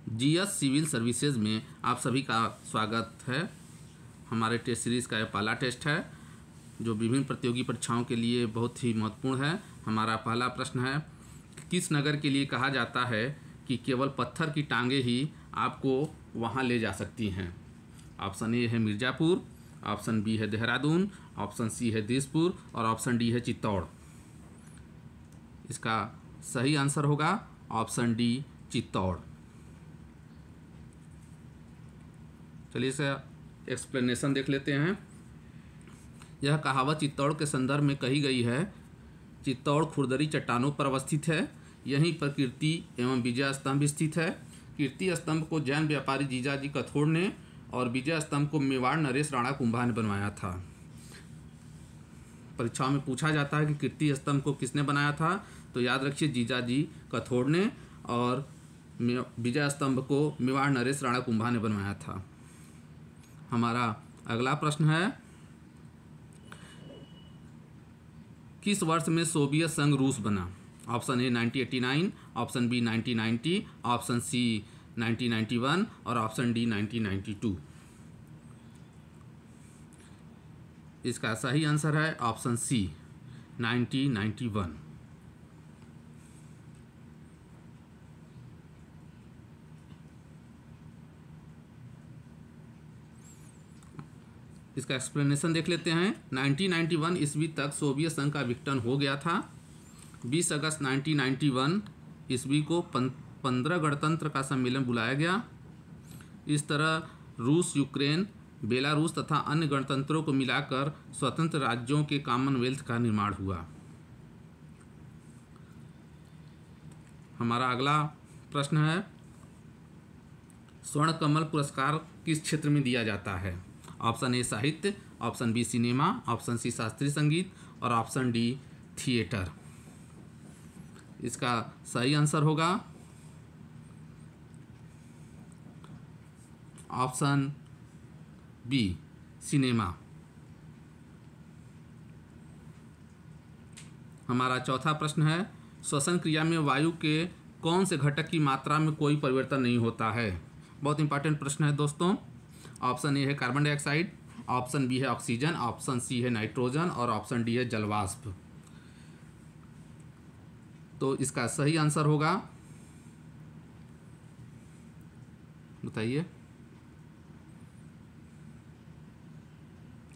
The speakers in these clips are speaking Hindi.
जीएस सिविल सर्विसेज में आप सभी का स्वागत है। हमारे टेस्ट सीरीज़ का यह पहला टेस्ट है जो विभिन्न प्रतियोगी परीक्षाओं के लिए बहुत ही महत्वपूर्ण है। हमारा पहला प्रश्न है, किस नगर के लिए कहा जाता है कि केवल पत्थर की टांगे ही आपको वहां ले जा सकती हैं? ऑप्शन ए है मिर्ज़ापुर, ऑप्शन बी है देहरादून, ऑप्शन सी है दिसपुर और ऑप्शन डी है चित्तौड़। इसका सही आंसर होगा ऑप्शन डी चित्तौड़। चलिए इसका एक्सप्लेनेशन देख लेते हैं। यह कहावत चित्तौड़ के संदर्भ में कही गई है। चित्तौड़ खुरदरी चट्टानों पर अवस्थित है। यहीं पर कीर्ति एवं विजय स्तंभ स्थित है। कीर्ति स्तंभ को जैन व्यापारी जीजाजी कथोड़ ने और विजय स्तंभ को मेवाड़ नरेश राणा कुंभा ने बनवाया था। परीक्षाओं में पूछा जाता है कि कीर्ति स्तंभ को किसने बनाया था, तो याद रखिए जीजाजी कथोड़ ने, और विजय स्तंभ को मेवाड़ नरेश राणा कुंभा ने बनवाया था। हमारा अगला प्रश्न है, किस वर्ष में सोवियत संघ रूस बना? Option A 1989, option B 1990, option C 1991 और ऑप्शन डी 1992। इसका सही आंसर है ऑप्शन सी 1991। इसका एक्सप्लेनेशन देख लेते हैं। 1991 ईस्वी तक सोवियत संघ का विघटन हो गया था। 20 अगस्त 1991 ईस्वी को 15 गणतंत्र का सम्मेलन बुलाया गया। इस तरह रूस, यूक्रेन, बेलारूस तथा अन्य गणतंत्रों को मिलाकर स्वतंत्र राज्यों के कॉमनवेल्थ का निर्माण हुआ। हमारा अगला प्रश्न है, स्वर्ण कमल पुरस्कार किस क्षेत्र में दिया जाता है? ऑप्शन ए साहित्य, option B cinema, option C शास्त्रीय संगीत और ऑप्शन डी थिएटर। इसका सही आंसर होगा ऑप्शन बी सिनेमा। हमारा चौथा प्रश्न है, श्वसन क्रिया में वायु के कौन से घटक की मात्रा में कोई परिवर्तन नहीं होता है? बहुत इंपॉर्टेंट प्रश्न है दोस्तों। ऑप्शन ए है कार्बन डाइऑक्साइड, ऑप्शन बी है ऑक्सीजन, ऑप्शन सी है नाइट्रोजन और ऑप्शन डी है जलवाष्प। तो इसका सही आंसर होगा, बताइए,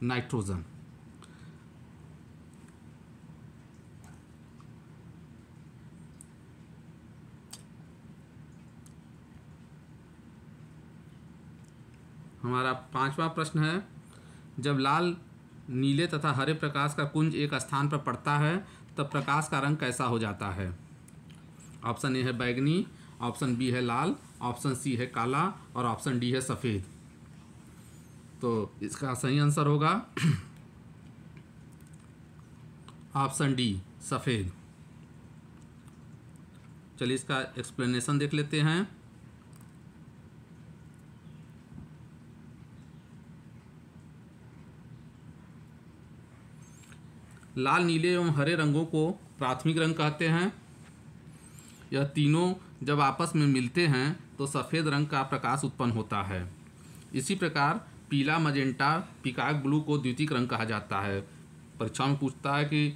नाइट्रोजन। हमारा पांचवा प्रश्न है, जब लाल, नीले तथा हरे प्रकाश का कुंज एक स्थान पर पड़ता है तब प्रकाश का रंग कैसा हो जाता है? ऑप्शन ए है बैगनी, ऑप्शन बी है लाल, ऑप्शन सी है काला और ऑप्शन डी है सफ़ेद। तो इसका सही आंसर होगा ऑप्शन डी सफ़ेद। चलिए इसका एक्सप्लेनेशन देख लेते हैं। लाल, नीले एवं हरे रंगों को प्राथमिक रंग कहते हैं। यह तीनों जब आपस में मिलते हैं तो सफ़ेद रंग का प्रकाश उत्पन्न होता है। इसी प्रकार पीला, मजेंटा, पीकॉक ब्लू को द्वितीयक रंग कहा जाता है। परीक्षा में पूछता है कि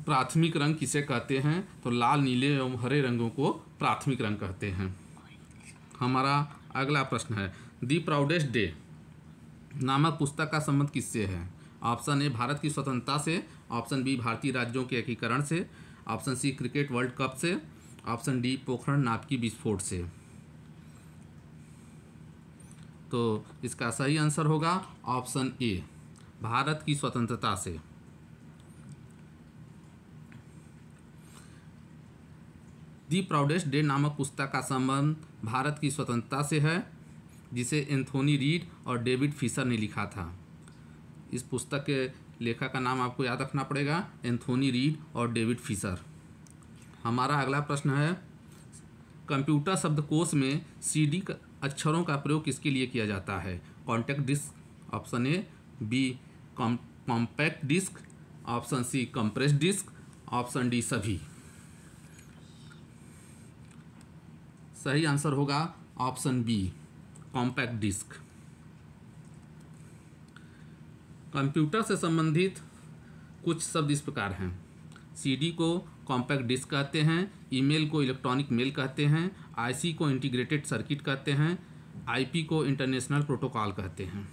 प्राथमिक रंग किसे कहते हैं, तो लाल, नीले एवं हरे रंगों को प्राथमिक रंग कहते हैं। हमारा अगला प्रश्न है, दी प्राउडेस्ट डे नामक पुस्तक का संबंध किससे है? ऑप्शन ए भारत की स्वतंत्रता से, ऑप्शन बी भारतीय राज्यों के एकीकरण से, option C cricket world cup से, ऑप्शन डी पोखरण नाभिकीय विस्फोट से। तो इसका सही आंसर होगा ऑप्शन ए भारत की स्वतंत्रता से। दी प्राउडेस्ट डे नामक पुस्तक का संबंध भारत की स्वतंत्रता से है, जिसे एंथोनी रीड और डेविड फिशर ने लिखा था। इस पुस्तक के लेखक का नाम आपको याद रखना पड़ेगा, एंथोनी रीड और डेविड फिशर। हमारा अगला प्रश्न है, कंप्यूटर शब्दकोश में सीडी अक्षरों का प्रयोग किसके लिए किया जाता है? Contact disc, option A, B compact disc, option C compressed disc, option D सभी। सही आंसर होगा option B compact disc. Computer से संबंधित कुछ शब्द इस प्रकार हैं। सीडी को कॉम्पैक्ट डिस्क कहते हैं, ईमेल को इलेक्ट्रॉनिक मेल कहते हैं, आईसी को इंटीग्रेटेड सर्किट कहते हैं, आईपी को इंटरनेशनल प्रोटोकॉल कहते हैं।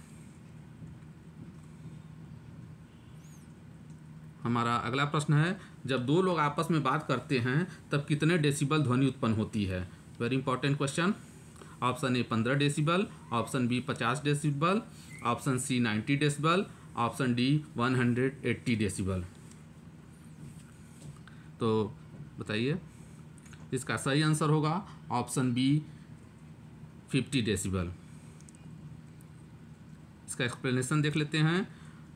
हमारा अगला प्रश्न है, जब दो लोग आपस में बात करते हैं तब कितने डेसिबल ध्वनि उत्पन्न होती है? Very important question. Option A 15 decibel, option B 50 decibel, option C 90 decibel, option D 180 decibel. तो बताइए, इसका सही आंसर होगा ऑप्शन बी 50 डेसिबल। इसका एक्सप्लेनेशन देख लेते हैं।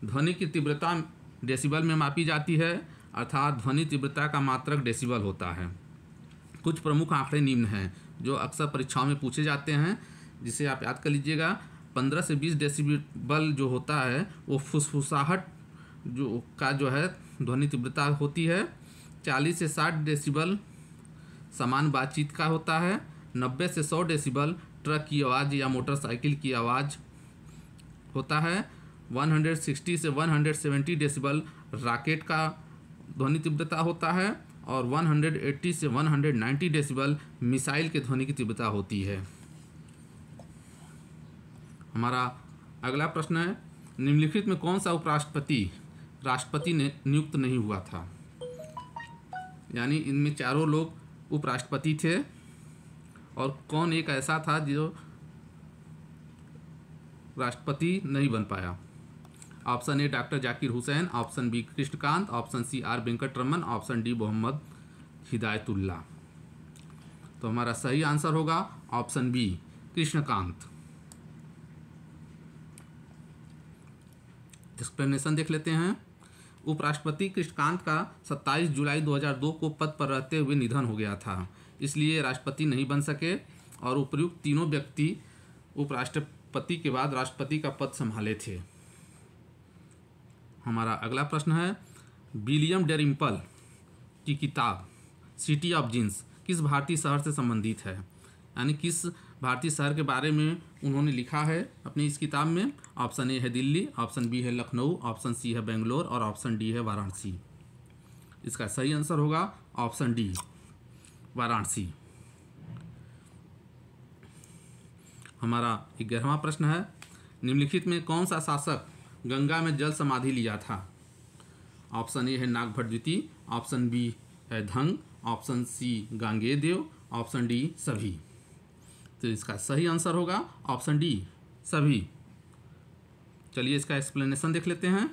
ध्वनि की तीव्रता डेसिबल में मापी जाती है, अर्थात ध्वनि तीव्रता का मात्रक डेसिबल होता है। कुछ प्रमुख आंकड़े निम्न हैं जो अक्सर परीक्षाओं में पूछे जाते हैं, जिसे आप याद कर लीजिएगा। 15 से 20 डेसिबल जो होता है वो फुसफुसाहट जो है ध्वनि तीव्रता होती है। 40 से 60 डेसिबल समान बातचीत का होता है। 90 से 100 डेसिबल ट्रक की आवाज़ या मोटरसाइकिल की आवाज़ होता है। 160 से 170 डेसिबल रॉकेट का ध्वनि तीव्रता होता है और 180 से 190 डेसिबल मिसाइल के ध्वनि की तीव्रता होती है। हमारा अगला प्रश्न है, निम्नलिखित में कौन सा उपराष्ट्रपति राष्ट्रपति ने नियुक्त नहीं हुआ था? यानी इनमें चारों लोग उपराष्ट्रपति थे और कौन एक ऐसा था जो राष्ट्रपति नहीं बन पाया? Option A doctor Zakir Hussain, option B Krishan Kant, option C R Venkataraman, option D Mohammad Hidayatullah. तो हमारा सही आंसर होगा ऑप्शन बी कृष्णकांत। एक्सप्लेनेशन देख लेते हैं। उपराष्ट्रपति कृष्णकांत का 27 जुलाई 2002 को पद पर रहते हुए निधन हो गया था, इसलिए राष्ट्रपति नहीं बन सके और उपयुक्त तीनों व्यक्ति उपराष्ट्रपति के बाद राष्ट्रपति का पद संभाले थे। हमारा अगला प्रश्न है, विलियम डेरिम्पल की किताब सिटी ऑफ जीन्स किस भारतीय शहर से संबंधित है? यानी किस भारतीय शहर के बारे में उन्होंने लिखा है अपनी इस किताब में? ऑप्शन ए है दिल्ली, ऑप्शन बी है लखनऊ, ऑप्शन सी है बेंगलोर और ऑप्शन डी है वाराणसी। इसका सही आंसर होगा ऑप्शन डी वाराणसी। हमारा 11वां प्रश्न है, निम्नलिखित में कौन सा शासक गंगा में जल समाधि लिया था? ऑप्शन ए है नागभट्ट द्वितीय, ऑप्शन बी है Dhanga, option C Gangeyadeva, option D सभी। तो इसका सही आंसर होगा ऑप्शन डी सभी। चलिए इसका एक्सप्लेनेशन देख लेते हैं।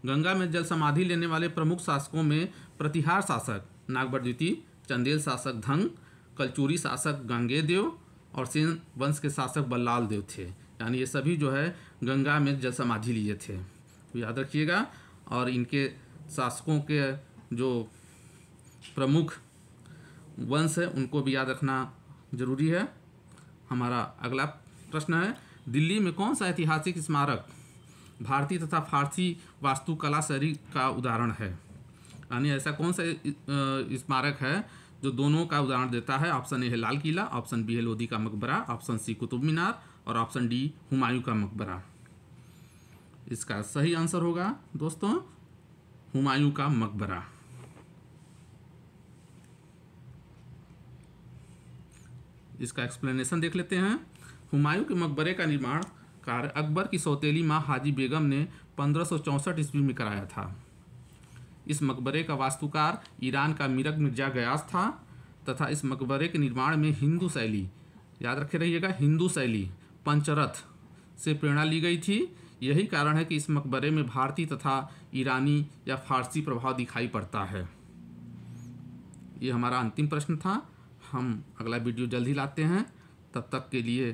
गंगा में जल समाधि लेने वाले प्रमुख शासकों में प्रतिहार शासक नागभट्ट द्वितीय, चंदेल शासक धंग, कलचुरी शासक गांगेयदेव और सेन वंश के शासक बल्लाल देव थे। यानी ये सभी जो है गंगा में जल समाधि लिए थे, तो याद रखिएगा। और इनके शासकों के जो प्रमुख वंश है उनको भी याद रखना जरूरी है। हमारा अगला प्रश्न है, दिल्ली में कौन सा ऐतिहासिक स्मारक भारतीय तथा फारसी वास्तुकला शैली का उदाहरण है? यानी ऐसा कौन सा स्मारक है जो दोनों का उदाहरण देता है? ऑप्शन ए है लाल किला, ऑप्शन बी है लोधी का मकबरा, ऑप्शन सी कुतुब मीनार और ऑप्शन डी हुमायूं का मकबरा। इसका सही आंसर होगा दोस्तों हुमायूं का मकबरा। इसका एक्सप्लेनेशन देख लेते हैं। हुमायूं के मकबरे का निर्माण कार्य अकबर की सौतेली माँ हाजी बेगम ने 1564 ईस्वी में कराया था। इस मकबरे का वास्तुकार ईरान का मीरक मिर्जा गयास था तथा इस मकबरे के निर्माण में हिंदू शैली, याद रखे रहिएगा, हिंदू शैली पंचरथ से प्रेरणा ली गई थी। यही कारण है कि इस मकबरे में भारतीय तथा ईरानी या फारसी प्रभाव दिखाई पड़ता है। ये हमारा अंतिम प्रश्न था। हम अगला वीडियो जल्द ही लाते हैं, तब तक के लिए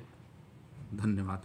धन्यवाद।